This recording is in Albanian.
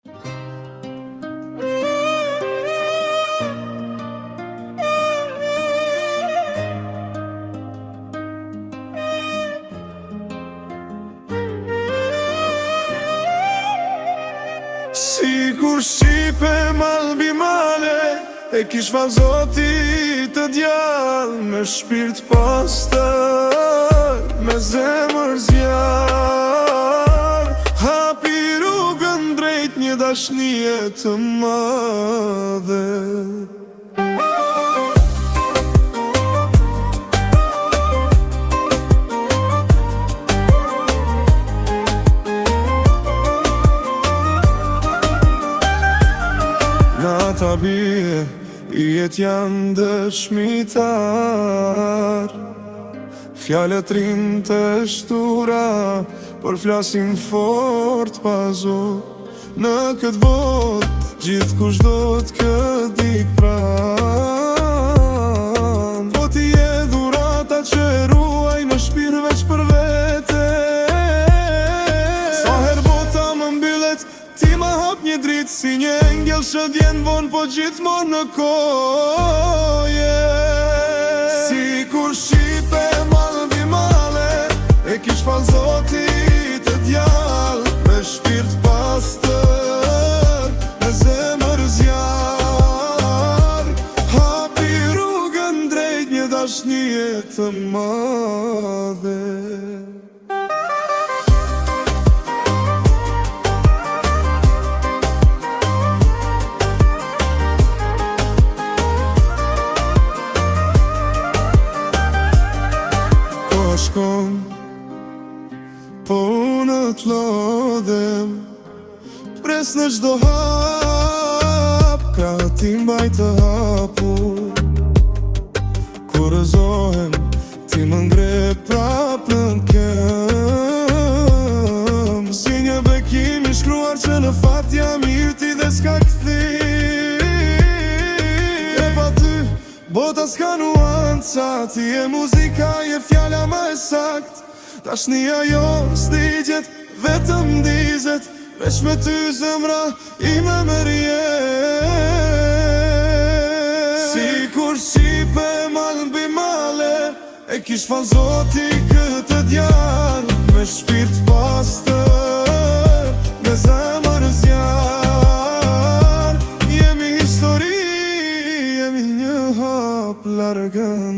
Si kur shqipe malbi male, e kish valzoti të djall, me shpirt pastër, me zemër zjarr, hapi rrugën drejt një dashnie të madhe. Nata bie, jet janë dëshmitar, fjalët rinë të shtura, por flasin fort pa zot. Në këtë botë, gjithë kush do t'kët dik pran, po t'i e dhurata që ruaj në shpirë veç për vete. Sa her bota më mbyllet, ti ma hap një dritë, si një engel që vjen vonë, po gjithmonë në koje. Si kur shqipe malbi male, e kish valzoti të djall, me shpirt pastër, me zemër zjarr, hapi rrugën drejt një dashnie të madhe. Shkon, po unë t'lodhem, pres në gjdo hap, ka ti mbaj të hapur. Kur rëzohem, ti më ngre prap në këm, si një bekim i shkruar që në fat jam i yti dhe s'ka këthi. E pa ty, bota s'ka nuanca, ti e muzika, je fjalla ma e sakt. Dashnia jo s'digjet, vetëm dizet, veç me ty zemra ime me rjet. Si kur shqipe malbi male, e kish valzoti këtë djall, me shpirt pastër, me zemër zjarr. Jemi histori, jemi një hap largën